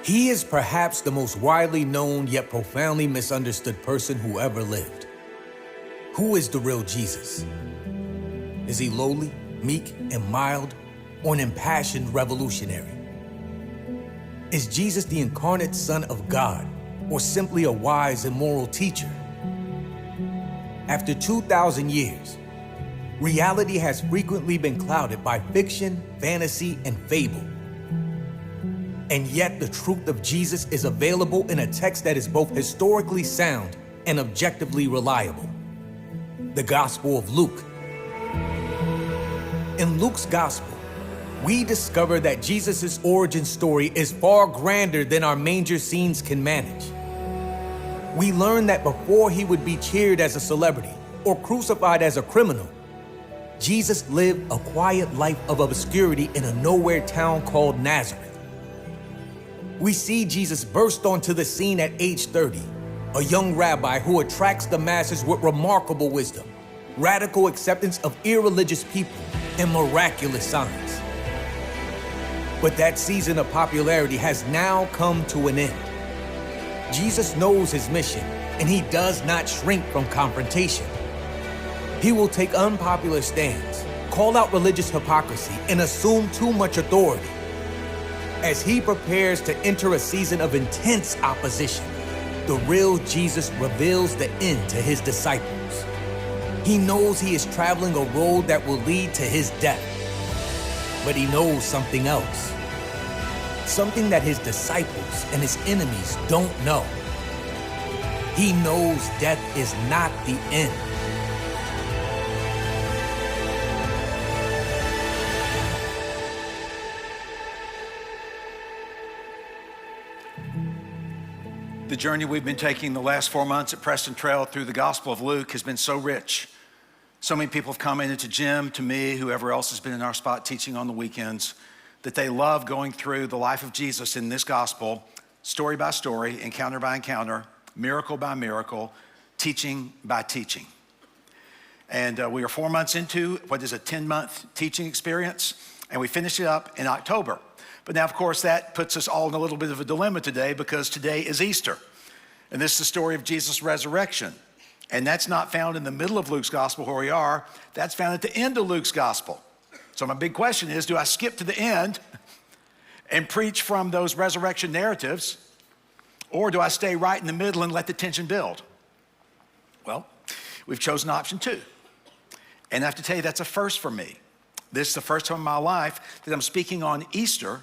He is perhaps the most widely known yet profoundly misunderstood person who ever lived. Who is the real Jesus? Is he lowly, meek, and mild, or an impassioned revolutionary? Is Jesus the incarnate Son of God, or simply a wise and moral teacher? After 2,000 years, reality has frequently been clouded by fiction, fantasy, and fable. And yet the truth of Jesus is available in a text that is both historically sound and objectively reliable. The Gospel of Luke. In Luke's Gospel, we discover that Jesus' origin story is far grander than our manger scenes can manage. We learn that before he would be cheered as a celebrity or crucified as a criminal, Jesus lived a quiet life of obscurity in a nowhere town called Nazareth. We see Jesus burst onto the scene at age 30, a young rabbi who attracts the masses with remarkable wisdom, radical acceptance of irreligious people, and miraculous signs. But that season of popularity has now come to an end. Jesus knows his mission, and he does not shrink from confrontation. He will take unpopular stands, call out religious hypocrisy, and assume too much authority. As he prepares to enter a season of intense opposition, the real Jesus reveals the end to his disciples. He knows he is traveling a road that will lead to his death. But he knows something else. Something that his disciples and his enemies don't know. He knows death is not the end. The journey we've been taking the last 4 months at Preston Trail through the Gospel of Luke has been so rich. So many people have commented to Jim, to me, whoever else has been in our spot teaching on the weekends, that they love going through the life of Jesus in this gospel, story by story, encounter by encounter, miracle by miracle, teaching by teaching. And we are 4 months into what is a 10-month teaching experience, and we finish it up in October. But now, of course, that puts us all in a little bit of a dilemma today because today is Easter. And this is the story of Jesus' resurrection. And that's not found in the middle of Luke's gospel where we are. That's found at the end of Luke's gospel. So my big question is, do I skip to the end and preach from those resurrection narratives, or do I stay right in the middle and let the tension build? Well, we've chosen option 2. And I have to tell you, that's a first for me. This is the first time in my life that I'm speaking on Easter,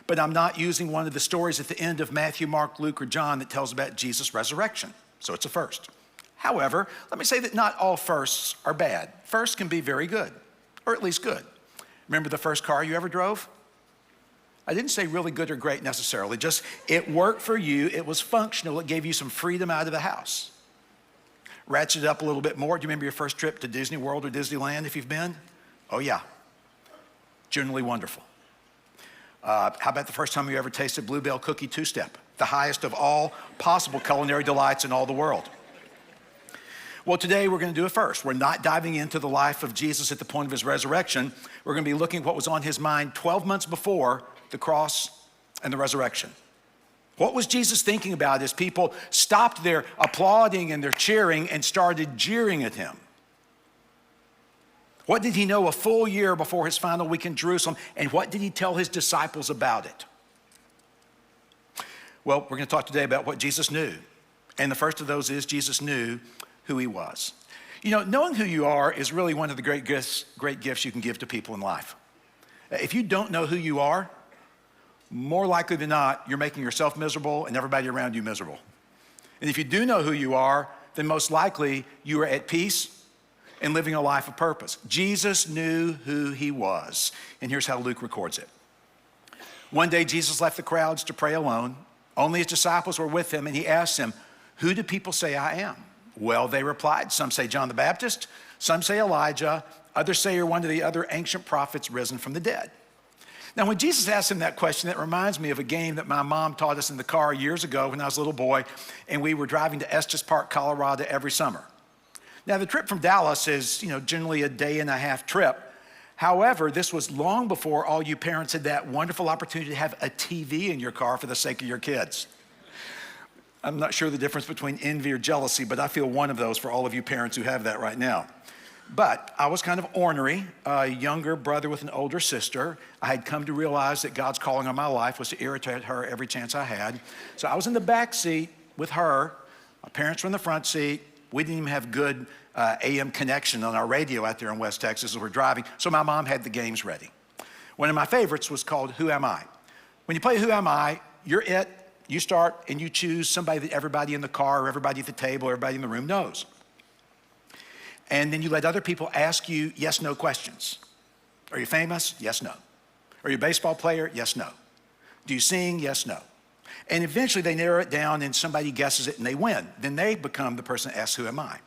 but I'm not using one of the stories at the end of Matthew, Mark, Luke, or John that tells about Jesus' resurrection. So it's a first. However, let me say that not all firsts are bad. Firsts can be very good, or at least good. Remember the first car you ever drove? I didn't say really good or great necessarily, just it worked for you, it was functional, it gave you some freedom out of the house. Ratchet it up a little bit more. Do you remember your first trip to Disney World or Disneyland if you've been? Oh yeah, generally wonderful. How about the first time you ever tasted Bluebell Cookie Two-Step, the highest of all possible culinary delights in all the world? Well, today we're going to do it first. We're not diving into the life of Jesus at the point of his resurrection. We're going to be looking at what was on his mind 12 months before the cross and the resurrection. What was Jesus thinking about as people stopped their applauding and their cheering and started jeering at him? What did he know a full year before his final week in Jerusalem, and what did he tell his disciples about it? Well, we're going to talk today about what Jesus knew. And the first of those is Jesus knew who he was. You know, knowing who you are is really one of the great gifts you can give to people in life. If you don't know who you are, more likely than not, you're making yourself miserable and everybody around you miserable. And if you do know who you are, then most likely you are at peace and living a life of purpose. Jesus knew who he was. And here's how Luke records it. One day, Jesus left the crowds to pray alone. Only his disciples were with him, and he asked them, "Who do people say I am?" Well, they replied, some say John the Baptist, some say Elijah, others say you're one of the other ancient prophets risen from the dead. Now, when Jesus asked him that question, that reminds me of a game that my mom taught us in the car years ago when I was a little boy, and we were driving to Estes Park, Colorado every summer. Now, the trip from Dallas is, generally a day and a half trip. However, this was long before all you parents had that wonderful opportunity to have a TV in your car for the sake of your kids. I'm not sure the difference between envy or jealousy, but I feel one of those for all of you parents who have that right now. But I was kind of ornery, a younger brother with an older sister. I had come to realize that God's calling on my life was to irritate her every chance I had. So I was in the back seat with her. My parents were in the front seat. We didn't even have good AM connection on our radio out there in West Texas as we're driving, so my mom had the games ready. One of my favorites was called Who Am I? When you play Who Am I, you're it. You start and you choose somebody that everybody in the car, or everybody at the table, everybody in the room knows. And then you let other people ask you yes/no questions. Are you famous? Yes, no. Are you a baseball player? Yes, no. Do you sing? Yes, no. And eventually they narrow it down and somebody guesses it and they win. Then they become the person that asks, who am I?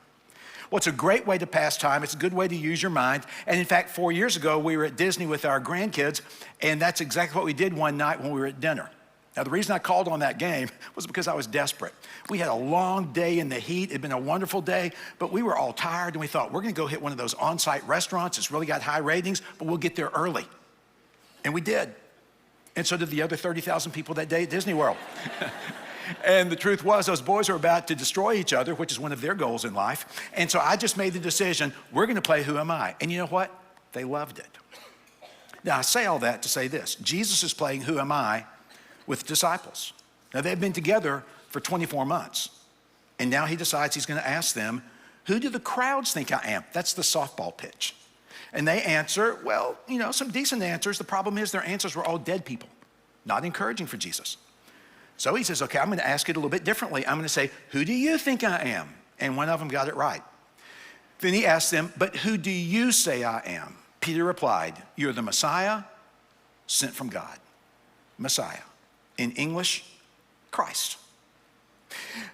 Well, it's a great way to pass time. It's a good way to use your mind. And in fact, 4 years ago, we were at Disney with our grandkids, and that's exactly what we did one night when we were at dinner. Now, the reason I called on that game was because I was desperate. We had a long day in the heat. It had been a wonderful day, but we were all tired, and we thought, we're gonna go hit one of those on-site restaurants. It's really got high ratings, but we'll get there early. And we did. And so did the other 30,000 people that day at Disney World. And the truth was, those boys are about to destroy each other, which is one of their goals in life. And so I just made the decision, we're gonna play Who Am I? And you know what? They loved it. Now, I say all that to say this. Jesus is playing Who Am I with disciples. Now, they've been together for 24 months. And now he decides he's gonna ask them, who do the crowds think I am? That's the softball pitch. And they answer, well, you know, some decent answers. The problem is their answers were all dead people, not encouraging for Jesus. So he says, okay, I'm gonna ask it a little bit differently. I'm gonna say, who do you think I am? And one of them got it right. Then he asked them, but who do you say I am? Peter replied, you're the Messiah sent from God. Messiah. In English, Christ.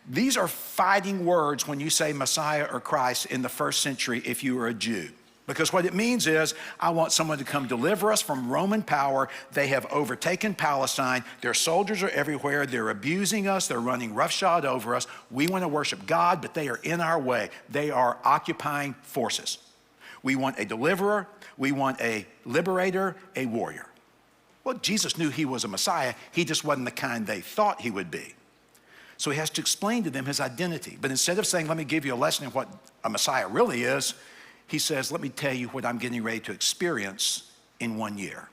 These are fighting words when you say Messiah or Christ in the first century if you were a Jew. Because what it means is, I want someone to come deliver us from Roman power. They have overtaken Palestine. Their soldiers are everywhere. They're abusing us. They're running roughshod over us. We want to worship God, but they are in our way. They are occupying forces. We want a deliverer. We want a liberator, a warrior. Well, Jesus knew he was a Messiah. He just wasn't the kind they thought he would be. So he has to explain to them his identity. But instead of saying, let me give you a lesson in what a Messiah really is, he says, let me tell you what I'm getting ready to experience in 1 year.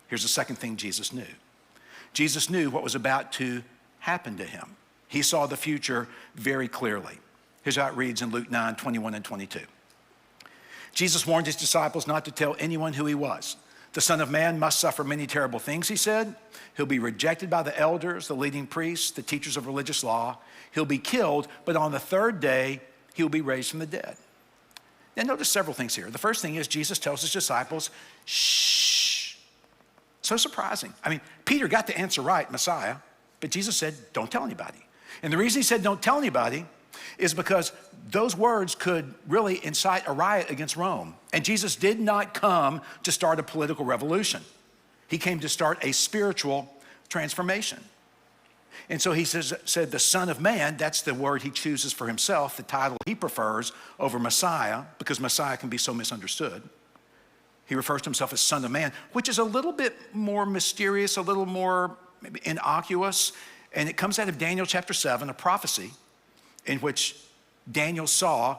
Here's the second thing Jesus knew. Jesus knew what was about to happen to him. He saw the future very clearly. Here's how it reads in Luke 9, 21 and 22. Jesus warned his disciples not to tell anyone who he was. The Son of Man must suffer many terrible things, he said. He'll be rejected by the elders, the leading priests, the teachers of religious law. He'll be killed, but on the third day, he'll be raised from the dead. Now notice several things here. The first thing is Jesus tells his disciples, shh. So surprising. I mean, Peter got the answer right, Messiah, but Jesus said, don't tell anybody. And the reason he said don't tell anybody is because those words could really incite a riot against Rome. And Jesus did not come to start a political revolution. He came to start a spiritual transformation. And so he said the Son of Man, that's the word he chooses for himself, the title he prefers over Messiah, because Messiah can be so misunderstood. He refers to himself as Son of Man, which is a little bit more mysterious, a little more maybe innocuous. And it comes out of Daniel chapter 7, a prophecy in which Daniel saw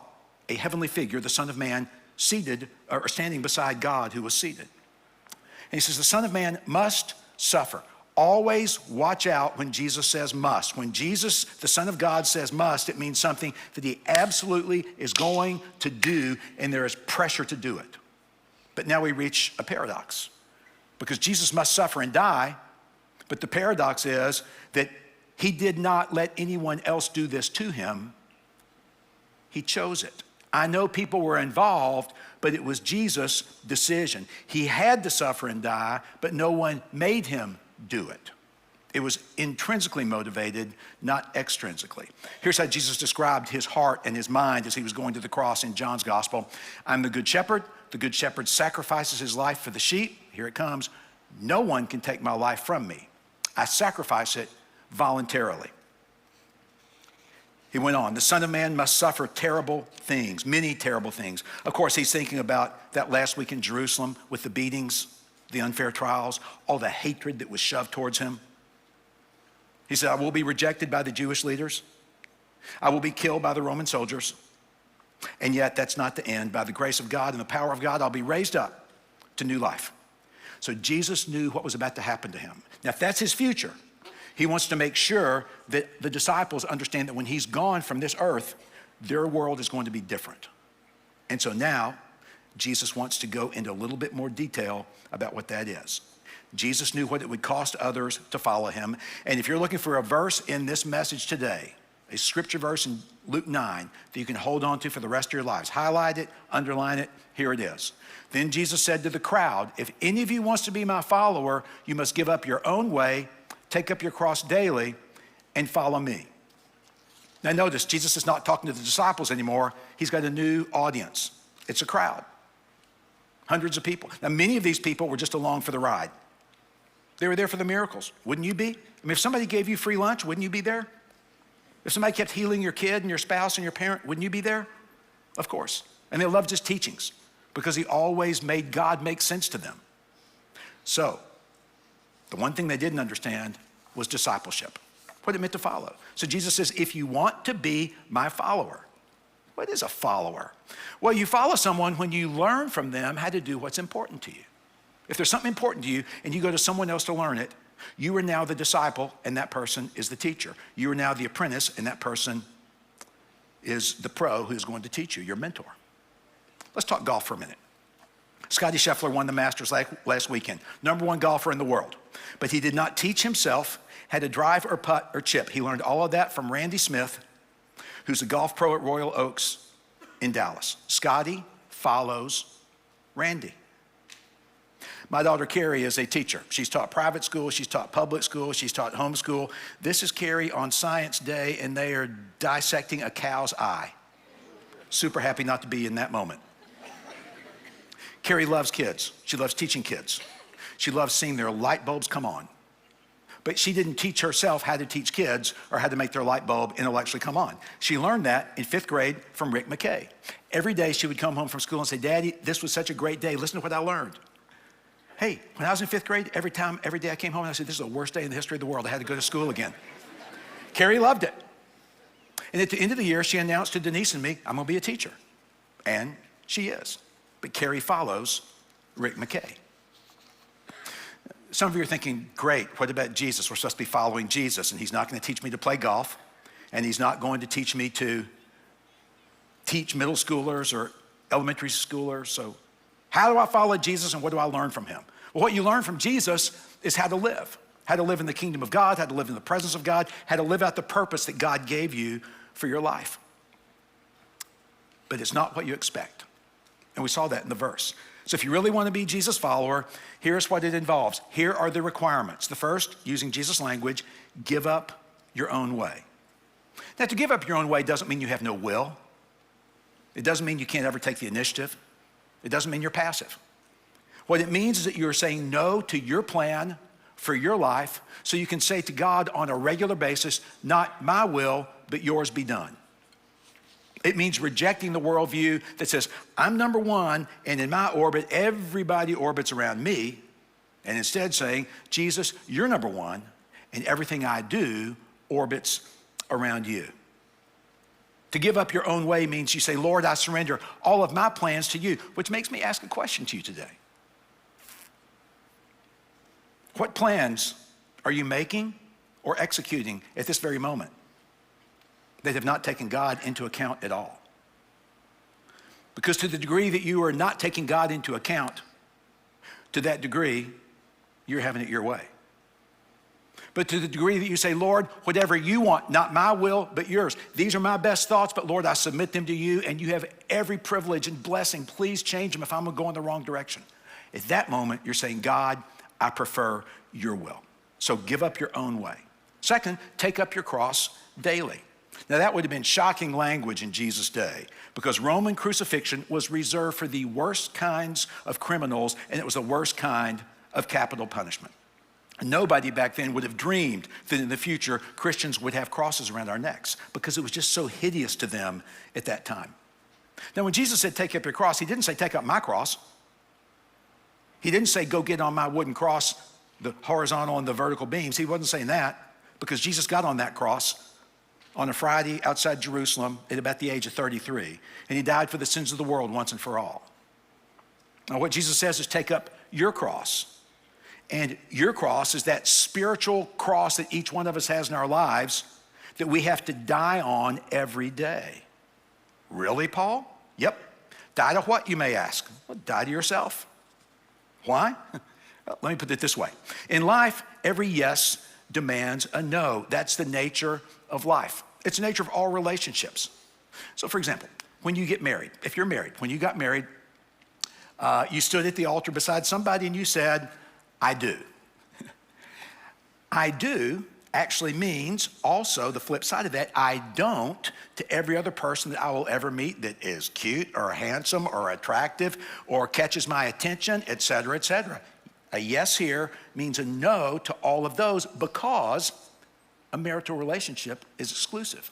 a heavenly figure, the Son of Man, seated or standing beside God who was seated. And he says, the Son of Man must suffer. Always watch out when Jesus says must. When Jesus, the Son of God, says must, it means something that he absolutely is going to do, and there is pressure to do it. But now we reach a paradox, because Jesus must suffer and die, but the paradox is that he did not let anyone else do this to him. He chose it. I know people were involved, but it was Jesus' decision. He had to suffer and die, but no one made him do it. It was intrinsically motivated, not extrinsically. Here's how Jesus described his heart and his mind as he was going to the cross in John's gospel. I'm the good shepherd. The good shepherd sacrifices his life for the sheep. Here it comes. No one can take my life from me. I sacrifice it voluntarily. He went on, the Son of Man must suffer terrible things, many terrible things. Of course, he's thinking about that last week in Jerusalem with the beatings, the unfair trials, all the hatred that was shoved towards him. He said, I will be rejected by the Jewish leaders. I will be killed by the Roman soldiers. And yet that's not the end. By the grace of God and the power of God, I'll be raised up to new life. So Jesus knew what was about to happen to him. Now, if that's his future, he wants to make sure that the disciples understand that when he's gone from this earth, their world is going to be different. And so now, Jesus wants to go into a little bit more detail about what that is. Jesus knew what it would cost others to follow him. And if you're looking for a verse in this message today, a scripture verse in Luke 9 that you can hold on to for the rest of your lives, highlight it, underline it, here it is. Then Jesus said to the crowd, if any of you wants to be my follower, you must give up your own way, take up your cross daily, and follow me. Now notice, Jesus is not talking to the disciples anymore. He's got a new audience. It's a crowd, hundreds of people. Now many of these people were just along for the ride. They were there for the miracles. Wouldn't you be? I mean, if somebody gave you free lunch, wouldn't you be there? If somebody kept healing your kid and your spouse and your parent, wouldn't you be there? Of course. And they loved his teachings because he always made God make sense to them. So, the one thing they didn't understand was discipleship, what it meant to follow. So Jesus says, if you want to be my follower, what is a follower? Well, you follow someone when you learn from them how to do what's important to you. If there's something important to you and you go to someone else to learn it, you are now the disciple and that person is the teacher. You are now the apprentice and that person is the pro who's going to teach you, your mentor. Let's talk golf for a minute. Scotty Scheffler won the Masters last weekend, #1 golfer in the world. But he did not teach himself how to drive or putt or chip. He learned all of that from Randy Smith, who's a golf pro at Royal Oaks in Dallas. Scotty follows Randy. My daughter Carrie is a teacher. She's taught private school, she's taught public school, she's taught homeschool. This is Carrie on Science Day, and they are dissecting a cow's eye. Super happy not to be in that moment. Carrie loves kids. She loves teaching kids. She loves seeing their light bulbs come on. But she didn't teach herself how to teach kids or how to make their light bulb intellectually come on. She learned that in 5th grade from Rick McKay. Every day she would come home from school and say, Daddy, this was such a great day. Listen to what I learned. Hey, when I was in 5th grade, every day I came home and I said, this is the worst day in the history of the world. I had to go to school again. Carrie loved it. And at the end of the year, she announced to Denise and me, I'm gonna be a teacher. And she is. But Carrie follows Rick McKay. Some of you are thinking, great, what about Jesus? We're supposed to be following Jesus, and he's not gonna teach me to play golf, and he's not going to teach me to teach middle schoolers or elementary schoolers. So how do I follow Jesus, and what do I learn from him? Well, what you learn from Jesus is how to live in the kingdom of God, how to live in the presence of God, how to live out the purpose that God gave you for your life. But it's not what you expect. And we saw that in the verse. So if you really want to be Jesus' follower, here's what it involves. Here are the requirements. The first, using Jesus' language, give up your own way. Now, to give up your own way doesn't mean you have no will. It doesn't mean you can't ever take the initiative. It doesn't mean you're passive. What it means is that you're saying no to your plan for your life so you can say to God on a regular basis, not my will, but yours be done. It means rejecting the worldview that says, I'm #1, and in my orbit, everybody orbits around me, and instead saying, Jesus, you're #1, and everything I do orbits around you. To give up your own way means you say, Lord, I surrender all of my plans to you, which makes me ask a question to you today. What plans are you making or executing at this very moment that have not taken God into account at all? Because to the degree that you are not taking God into account, to that degree, you're having it your way. But to the degree that you say, Lord, whatever you want, not my will, but yours. These are my best thoughts, but Lord, I submit them to you, and you have every privilege and blessing. Please change them if I'm going the wrong direction. At that moment, you're saying, God, I prefer your will. So give up your own way. Second, take up your cross daily. Now that would have been shocking language in Jesus' day because Roman crucifixion was reserved for the worst kinds of criminals, and it was the worst kind of capital punishment. Nobody back then would have dreamed that in the future Christians would have crosses around our necks because it was just so hideous to them at that time. Now, when Jesus said, take up your cross, he didn't say, take up my cross. He didn't say, go get on my wooden cross, the horizontal and the vertical beams. He wasn't saying that because Jesus got on that cross on a Friday outside Jerusalem at about the age of 33. And he died for the sins of the world once and for all. Now, what Jesus says is take up your cross. And your cross is that spiritual cross that each one of us has in our lives that we have to die on every day. Really, Paul? Yep. Die to what, you may ask? Well, die to yourself. Why? Let me put it this way. In life, every yes demands a no. That's the nature of life. It's the nature of all relationships. So, for example, when you get married, if you're married, when you got married, you stood at the altar beside somebody and you said, I do. I do actually means also the flip side of that, I don't to every other person that I will ever meet that is cute or handsome or attractive or catches my attention, et cetera, et cetera. A yes here means a no to all of those because a marital relationship is exclusive.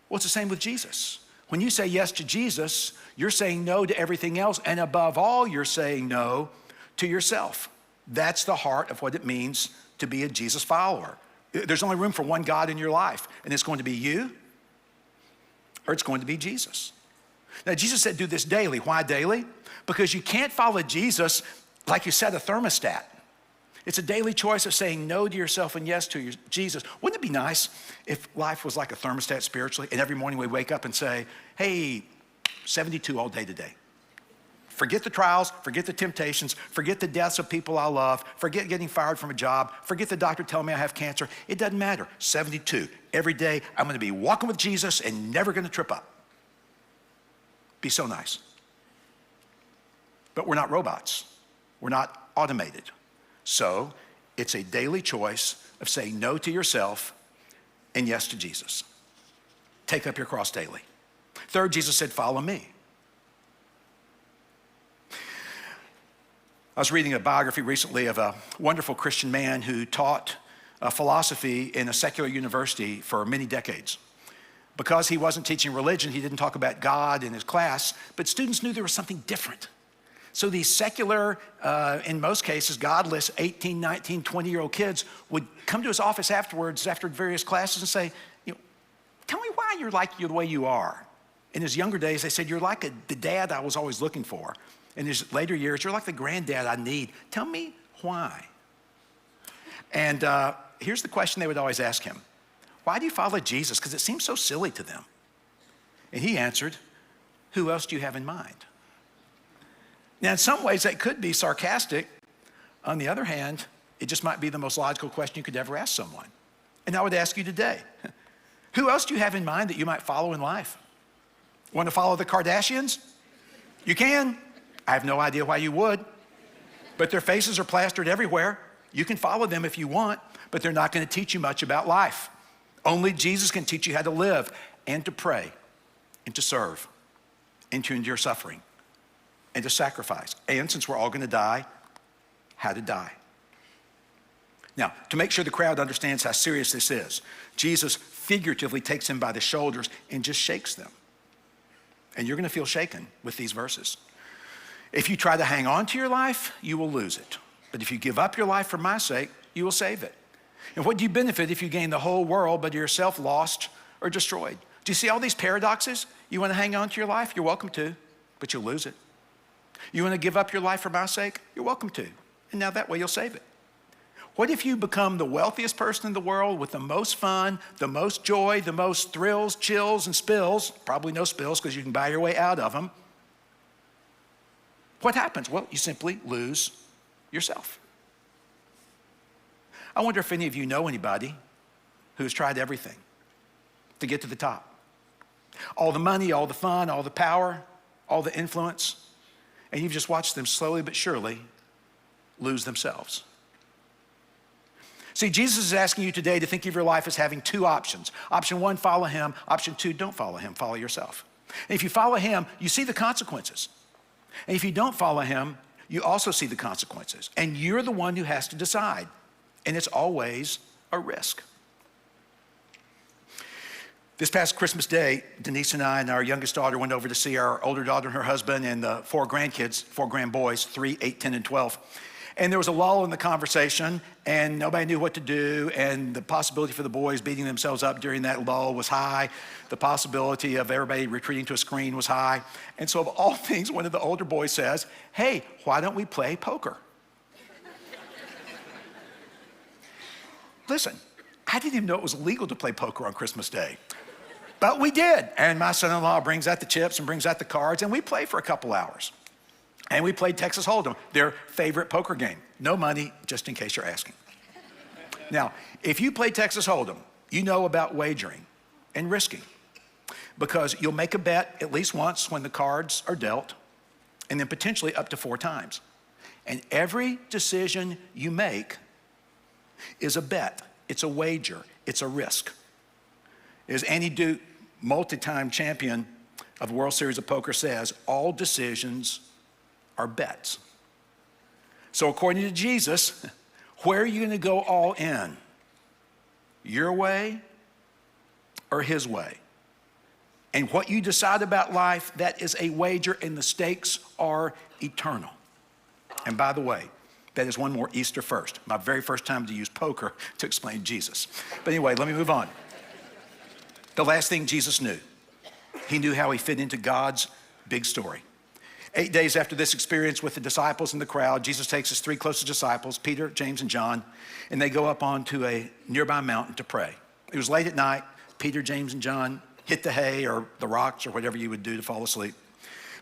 Well, it's the same with Jesus. When you say yes to Jesus, you're saying no to everything else, and above all, you're saying no to yourself. That's the heart of what it means to be a Jesus follower. There's only room for one God in your life, and it's going to be you or it's going to be Jesus. Now, Jesus said do this daily. Why daily? Because you can't follow Jesus like you set a thermostat. It's a daily choice of saying no to yourself and yes to Jesus. Wouldn't it be nice if life was like a thermostat spiritually, and every morning we wake up and say, hey, 72 all day today. Forget the trials, forget the temptations, forget the deaths of people I love, forget getting fired from a job, forget the doctor telling me I have cancer. It doesn't matter. 72. Every day I'm going to be walking with Jesus and never going to trip up. Be so nice. But we're not robots. We're not automated. So it's a daily choice of saying no to yourself and yes to Jesus. Take up your cross daily. Third, Jesus said, follow me. I was reading a biography recently of a wonderful Christian man who taught philosophy in a secular university for many decades. Because he wasn't teaching religion, he didn't talk about God in his class, but students knew there was something different. So these secular, in most cases, godless 18, 19, 20-year-old kids would come to his office afterwards, after various classes, and say, tell me why you're like the way you are. In his younger days, they said, you're like the dad I was always looking for. In his later years, you're like the granddad I need. Tell me why. And here's the question they would always ask him. Why do you follow Jesus? Because it seems so silly to them. And he answered, who else do you have in mind? Now, in some ways, that could be sarcastic. On the other hand, it just might be the most logical question you could ever ask someone. And I would ask you today, who else do you have in mind that you might follow in life? Want to follow the Kardashians? You can. I have no idea why you would, but their faces are plastered everywhere. You can follow them if you want, but they're not going to teach you much about life. Only Jesus can teach you how to live and to pray and to serve and to endure suffering and to sacrifice. And since we're all going to die, how to die. Now, to make sure the crowd understands how serious this is, Jesus figuratively takes them by the shoulders and just shakes them. And you're going to feel shaken with these verses. If you try to hang on to your life, you will lose it. But if you give up your life for my sake, you will save it. And what do you benefit if you gain the whole world, but yourself lost or destroyed? Do you see all these paradoxes? You want to hang on to your life? You're welcome to, but you'll lose it. You want to give up your life for my sake? You're welcome to. And now that way you'll save it. What if you become the wealthiest person in the world with the most fun, the most joy, the most thrills, chills, and spills? Probably no spills because you can buy your way out of them. What happens? Well, you simply lose yourself. I wonder if any of you know anybody who's tried everything to get to the top. All the money, all the fun, all the power, all the influence, and you've just watched them slowly but surely lose themselves. See, Jesus is asking you today to think of your life as having two options. Option one, follow him. Option two, don't follow him, follow yourself. And if you follow him, you see the consequences. And if you don't follow him, you also see the consequences. And you're the one who has to decide. and it's always a risk. This past Christmas Day, Denise and I and our youngest daughter went over to see our older daughter and her husband and the 4 grandkids, 4 grand boys, 3, 8, 10, and 12. And there was a lull in the conversation, and nobody knew what to do, and the possibility for the boys beating themselves up during that lull was high. The possibility of everybody retreating to a screen was high. And so of all things, one of the older boys says, "Hey, why don't we play poker?" Listen, I didn't even know it was legal to play poker on Christmas Day. But we did, and my son-in-law brings out the chips and brings out the cards, and we play for a couple hours. And we played Texas Hold'em, their favorite poker game. No money, just in case you're asking. Now, if you play Texas Hold'em, you know about wagering and risking, because you'll make a bet at least once when the cards are dealt, and then potentially up to 4 times. And every decision you make is a bet, it's a wager, it's a risk. As Andy Duke, multi-time champion of the World Series of Poker, says, all decisions are bets. So according to Jesus, where are you going to go all in? Your way or his way? And what you decide about life, that is a wager, and the stakes are eternal. And by the way, that is one more Easter first. My very first time to use poker to explain Jesus. But anyway, let me move on. The last thing Jesus knew, he knew how he fit into God's big story. 8 days after this experience with the disciples and the crowd, Jesus takes his 3 closest disciples, Peter, James, and John, and they go up onto a nearby mountain to pray. It was late at night. Peter, James, and John hit the hay or the rocks or whatever you would do to fall asleep.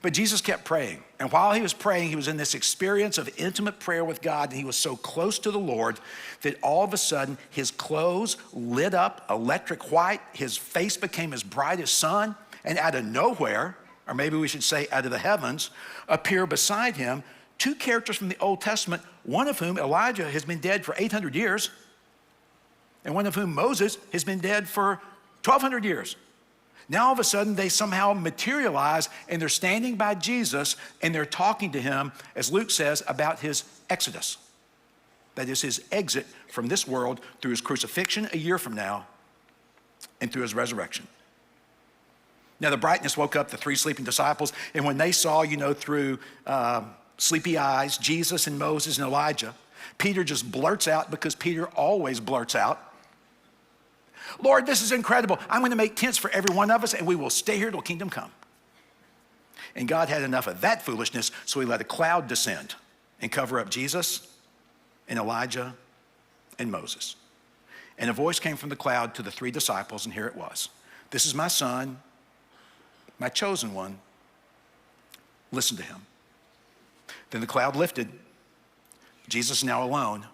But Jesus kept praying. And while he was praying, he was in this experience of intimate prayer with God, and he was so close to the Lord that all of a sudden his clothes lit up electric white, his face became as bright as sun, and out of nowhere, or maybe we should say out of the heavens, appear beside him 2 characters from the Old Testament, one of whom, Elijah, has been dead for 800 years, and one of whom, Moses, has been dead for 1,200 years. Now all of a sudden they somehow materialize, and they're standing by Jesus, and they're talking to him, as Luke says, about his exodus. That is his exit from this world through his crucifixion a year from now and through his resurrection. Now the brightness woke up the 3 sleeping disciples, and when they saw, through sleepy eyes, Jesus and Moses and Elijah, Peter just blurts out, because Peter always blurts out, "Lord, this is incredible. I'm going to make tents for every one of us, and we will stay here till kingdom come." And God had enough of that foolishness, so he let a cloud descend and cover up Jesus and Elijah and Moses. And a voice came from the cloud to the 3 disciples, and here it was. "This is my son, my chosen one. Listen to him." Then the cloud lifted. Jesus is now alone.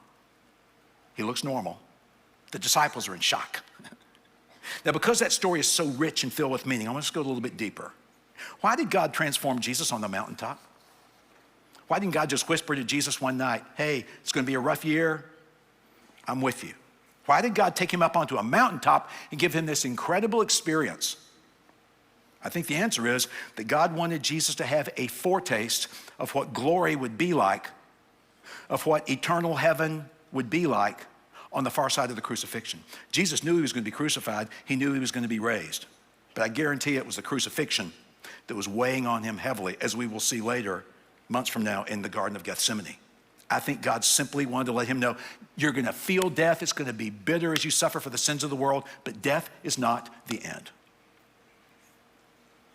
He looks normal. The disciples are in shock. Now, because that story is so rich and filled with meaning, I want us to go a little bit deeper. Why did God transform Jesus on the mountaintop? Why didn't God just whisper to Jesus one night, "Hey, it's going to be a rough year. I'm with you"? Why did God take him up onto a mountaintop and give him this incredible experience? I think the answer is that God wanted Jesus to have a foretaste of what glory would be like, of what eternal heaven would be like on the far side of the crucifixion. Jesus knew he was going to be crucified. He knew he was going to be raised. But I guarantee it was the crucifixion that was weighing on him heavily, as we will see later, months from now, in the Garden of Gethsemane. I think God simply wanted to let him know, you're going to feel death. It's going to be bitter as you suffer for the sins of the world, but death is not the end.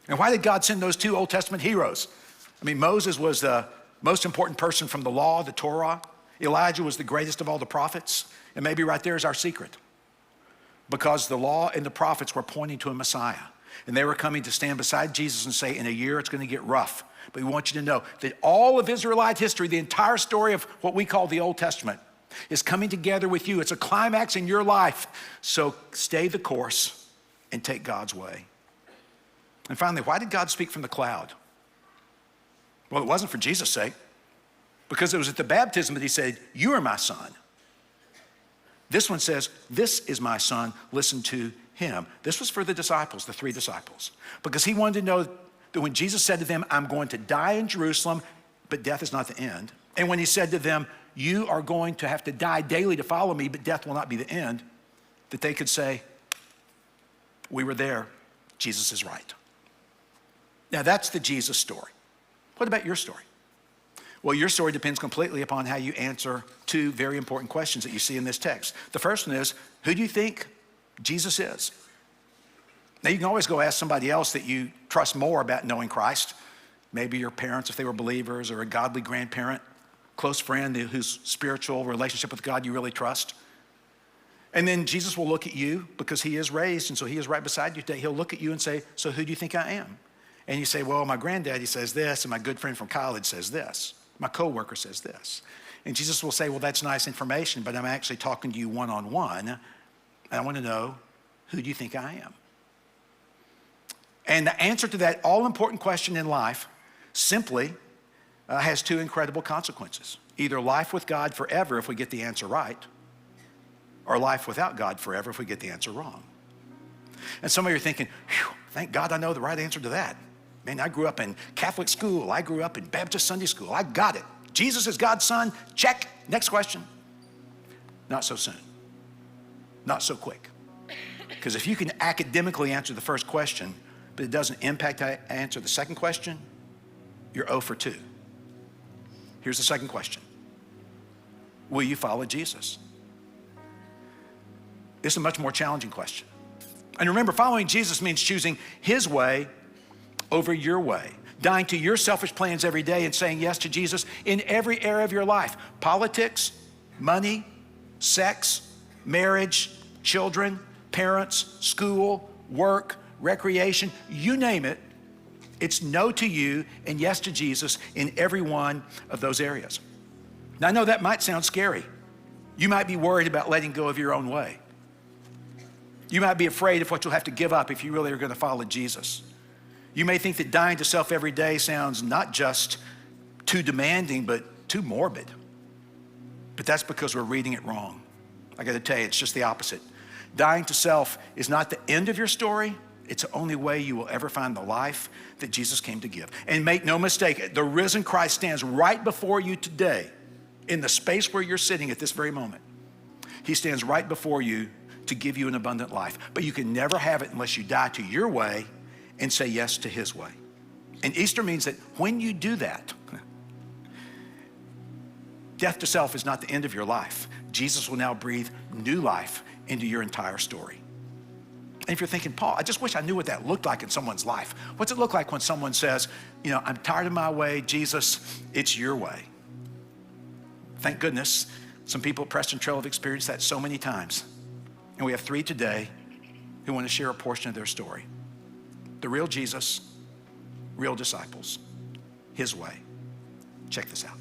And why did God send those 2 Old Testament heroes? I mean, Moses was the most important person from the law, the Torah. Elijah was the greatest of all the prophets. And maybe right there is our secret. Because the law and the prophets were pointing to a Messiah. And they were coming to stand beside Jesus and say, in a year it's going to get rough. But we want you to know that all of Israelite history, the entire story of what we call the Old Testament, is coming together with you. It's a climax in your life. So stay the course and take God's way. And finally, why did God speak from the cloud? Well, it wasn't for Jesus' sake. Because it was at the baptism that he said, "You are my son." This one says, "This is my son, listen to him." This was for the disciples, the 3 disciples. Because he wanted to know that when Jesus said to them, "I'm going to die in Jerusalem, but death is not the end." And when he said to them, you are going to have to die daily to follow me, but death will not be the end, that they could say, we were there, Jesus is right. Now that's the Jesus story. What about your story? Well, your story depends completely upon how you answer two very important questions that you see in this text. The first one is, who do you think Jesus is? Now you can always go ask somebody else that you trust more about knowing Christ. Maybe your parents, if they were believers, or a godly grandparent, close friend whose spiritual relationship with God you really trust. And then Jesus will look at you because he is raised, and so he is right beside you today. He'll look at you and say, so who do you think I am? And you say, well, my granddaddy says this, and my good friend from college says this. My coworker says this. And Jesus will say, well, that's nice information, but I'm actually talking to you one-on-one, and I want to know, who do you think I am? And the answer to that all-important question in life simply has two incredible consequences. Either life with God forever if we get the answer right, or life without God forever if we get the answer wrong. And some of you are thinking, thank God I know the right answer to that. Man, I grew up in Catholic school. I grew up in Baptist Sunday school. I got it. Jesus is God's son. Check. Next question. Not so soon. Not so quick. Because if you can academically answer the first question, but it doesn't impact how you answer the second question, you're 0 for 2. Here's the second question. Will you follow Jesus? This is a much more challenging question. And remember, following Jesus means choosing his way over your way, dying to your selfish plans every day and saying yes to Jesus in every area of your life. Politics, money, sex, marriage, children, parents, school, work, recreation, you name it. It's no to you and yes to Jesus in every one of those areas. Now I know that might sound scary. You might be worried about letting go of your own way. You might be afraid of what you'll have to give up if you really are going to follow Jesus. You may think that dying to self every day sounds not just too demanding, but too morbid. But that's because we're reading it wrong. I got to tell you, it's just the opposite. Dying to self is not the end of your story. It's the only way you will ever find the life that Jesus came to give. And make no mistake, the risen Christ stands right before you today in the space where you're sitting at this very moment. He stands right before you to give you an abundant life. But you can never have it unless you die to your way and say yes to his way. And Easter means that when you do that, death to self is not the end of your life. Jesus will now breathe new life into your entire story. And if you're thinking, Paul, I just wish I knew what that looked like in someone's life. What's it look like when someone says, I'm tired of my way, Jesus, it's your way? Thank goodness some people at Preston Trail have experienced that so many times. And we have 3 today who want to share a portion of their story. The real Jesus, real disciples, his way. Check this out.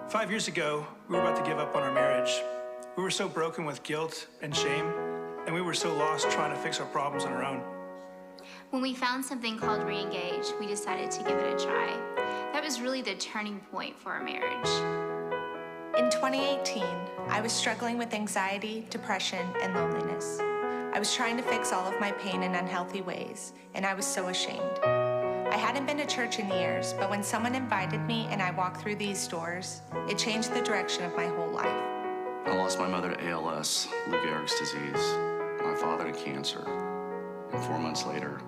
Five years ago, we were about to give up on our marriage. We were so broken with guilt and shame, and we were so lost trying to fix our problems on our own. When we found something called Re-Engage, we decided to give it a try. That was really the turning point for our marriage. In 2018, I was struggling with anxiety, depression, and loneliness. I was trying to fix all of my pain in unhealthy ways, and I was so ashamed. I hadn't been to church in years, but when someone invited me and I walked through these doors, it changed the direction of my whole life. I lost my mother to ALS, Lou Gehrig's disease, my father to cancer, and 4 months later,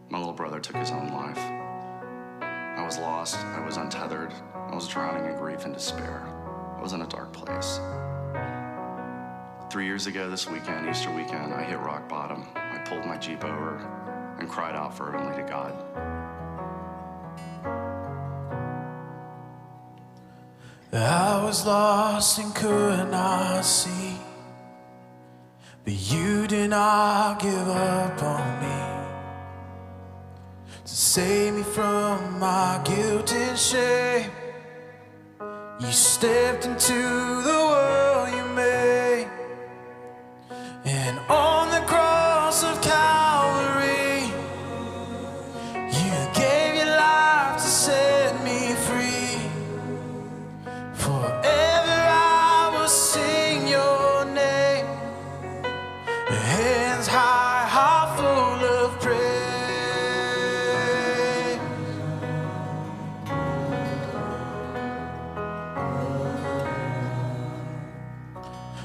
my little brother took his own life. I was lost, I was untethered, I was drowning in grief and despair. I was in a dark place. 3 years ago this weekend, Easter weekend, I hit rock bottom. I pulled my Jeep over and cried out fervently to God. I was lost and could not see, but you did not give up on me. To save me from my guilt and shame, you stepped into the world you made. And on the cross of Calvary, you gave your life to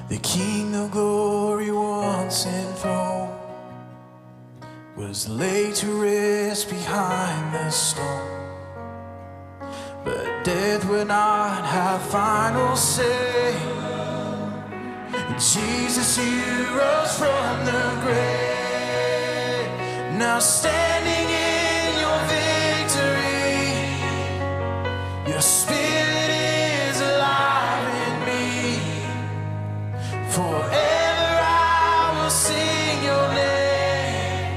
The King of glory once enthroned was laid to rest behind the stone. But death would not have final say. Jesus, you rose from the grave. Now standing in your victory, your spirit is alive in me. Forever I will sing your name.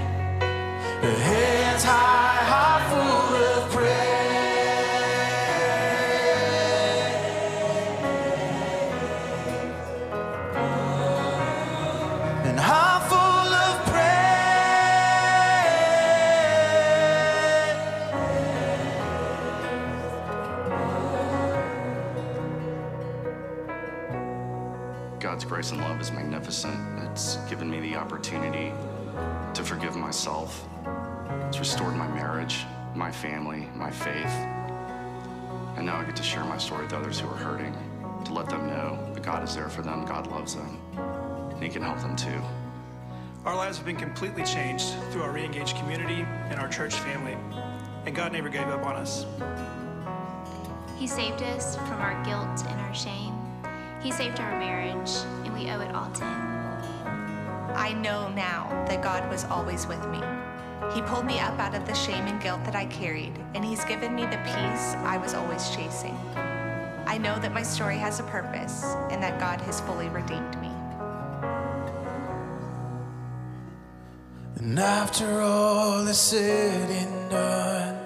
The hands high, heart full of praise. And heart full of praise. God's grace and love is magnificent. It's given me the opportunity to forgive myself. It's restored my marriage, my family, my faith. And now I get to share my story with others who are hurting, to let them know that God is there for them, God loves them, and He can help them too. Our lives have been completely changed through our re-engaged community and our church family, and God never gave up on us. He saved us from our guilt and our shame. He saved our marriage, and we owe it all to Him. I know now that God was always with me. He pulled me up out of the shame and guilt that I carried, and He's given me the peace I was always chasing. I know that my story has a purpose and that God has fully redeemed me. And after all is said and done,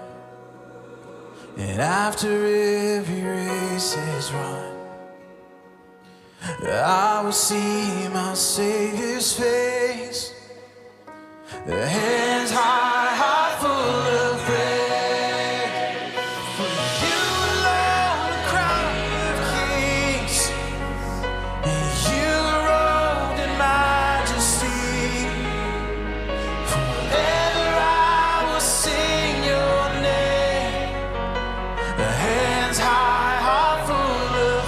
and after every race is run, I will see my Savior's face. The hands high, heart full of praise. For you alone, the crown of kings, and you are robed in majesty. Forever I will sing your name. The hands high, heart full of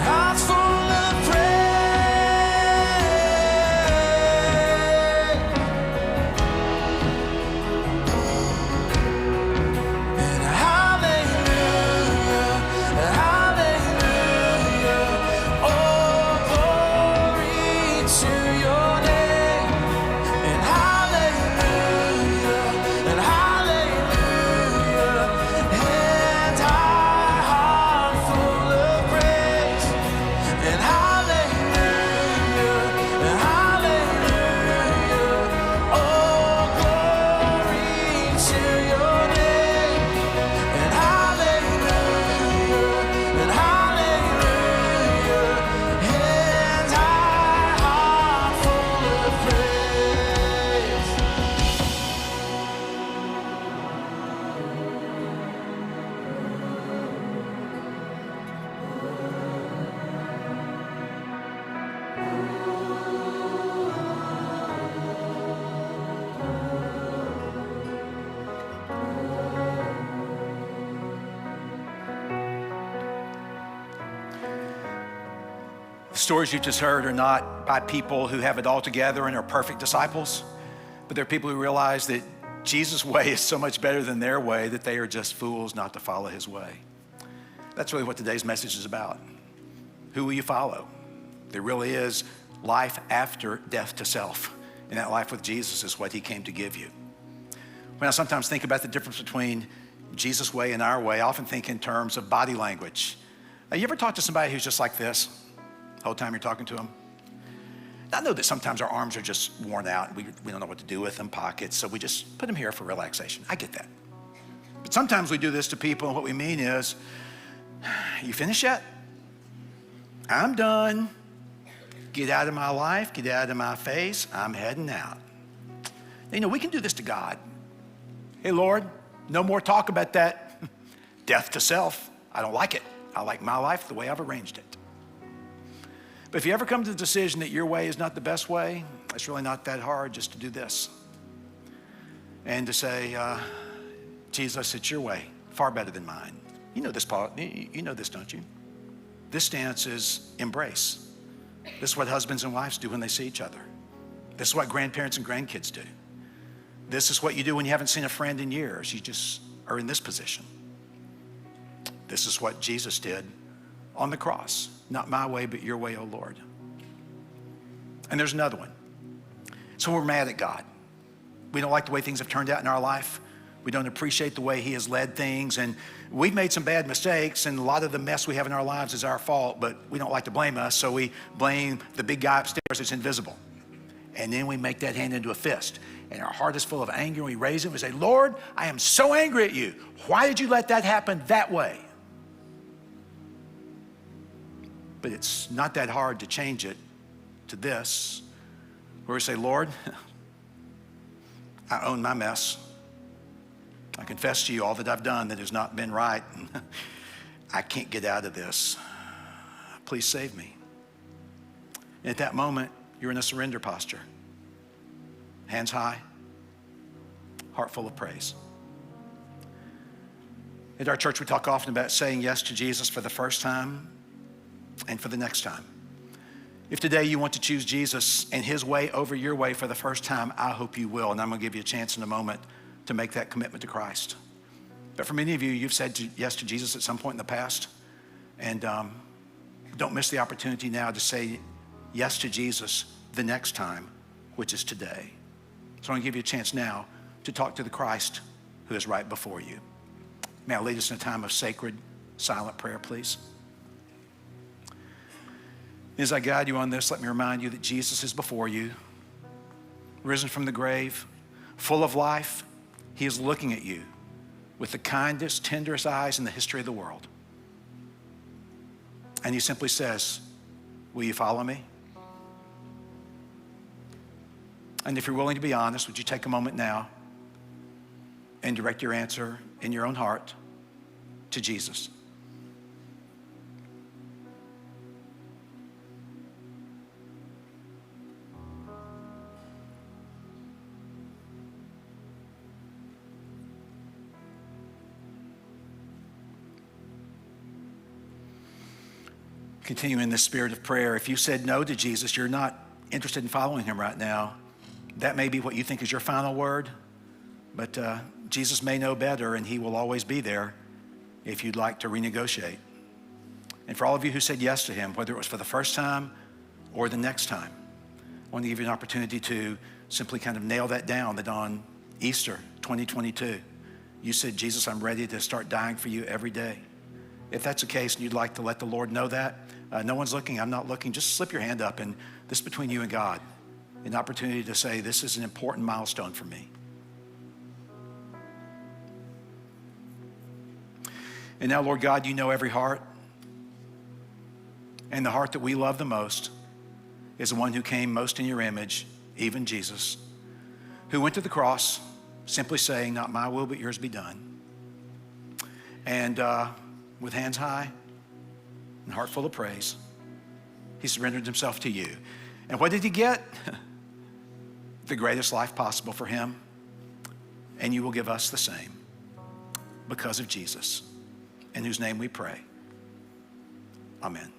hearts full of praise. And hallelujah, hallelujah, all glory to your name. And hallelujah, hands high, heart full of praise. And hallelujah, all glory to your name. And hallelujah, hands high, heart full of praise. The stories you just heard are not by people who have it all together and are perfect disciples, but they're people who realize that Jesus' way is so much better than their way that they are just fools not to follow His way. That's really what today's message is about. Who will you follow? There really is life after death to self, and that life with Jesus is what He came to give you. When I sometimes think about the difference between Jesus' way and our way, I often think in terms of body language. You ever talk to somebody who's just like this the whole time you're talking to them? I know that sometimes our arms are just worn out. We don't know what to do with them, pockets, so we just put them here for relaxation. I get that. But sometimes we do this to people, and what we mean is, you finished yet? I'm done. Get out of my life, get out of my face, I'm heading out. You know, we can do this to God. Hey, Lord, no more talk about that death to self. I don't like it. I like my life the way I've arranged it. But if you ever come to the decision that your way is not the best way, it's really not that hard just to do this. And to say, Jesus, it's your way, far better than mine. You know this, Paul. You know this, don't you? This stance is embrace. This is what husbands and wives do when they see each other. This is what grandparents and grandkids do. This is what you do when you haven't seen a friend in years. You just are in this position. This is what Jesus did on the cross. Not my way, but your way, O Lord. And there's another one. So we're mad at God. We don't like the way things have turned out in our life. We don't appreciate the way he has led things. And we've made some bad mistakes, and a lot of the mess we have in our lives is our fault, but we don't like to blame us, so we blame the big guy upstairs that's invisible. And then we make that hand into a fist. And our heart is full of anger, and we raise it and we say, Lord, I am so angry at you. Why did you let that happen that way? But it's not that hard to change it to this, where we say, Lord, I own my mess. I confess to you all that I've done that has not been right. I can't get out of this. Please save me. And at that moment, you're in a surrender posture. Hands high, heart full of praise. At our church, we talk often about saying yes to Jesus for the first time and for the next time. If today you want to choose Jesus and his way over your way for the first time, I hope you will. And I'm going to give you a chance in a moment to make that commitment to Christ. But for many of you, you've said yes to Jesus at some point in the past. And don't miss the opportunity now to say yes to Jesus the next time, which is today. So I'm going to give you a chance now to talk to the Christ who is right before you. May I lead us in a time of sacred, silent prayer, please? As I guide you on this, let me remind you that Jesus is before you, risen from the grave, full of life. He is looking at you with the kindest, tenderest eyes in the history of the world. And he simply says, will you follow me? And if you're willing to be honest, would you take a moment now and direct your answer in your own heart to Jesus? Continue in this spirit of prayer. If you said no to Jesus, you're not interested in following him right now. That may be what you think is your final word, but Jesus may know better, and he will always be there if you'd like to renegotiate. And for all of you who said yes to him, whether it was for the first time or the next time, I want to give you an opportunity to simply kind of nail that down, that on Easter 2022, you said, Jesus, I'm ready to start dying for you every day. If that's the case and you'd like to let the Lord know that, no one's looking, I'm not looking, just slip your hand up, and this is between you and God, an opportunity to say, this is an important milestone for me. And now, Lord God, you know every heart, and the heart that we love the most is the one who came most in your image, even Jesus, who went to the cross simply saying, not my will, but yours be done. And with hands high and heart full of praise, he surrendered himself to you. And what did he get? The greatest life possible for him. And you will give us the same because of Jesus, in whose name we pray. Amen.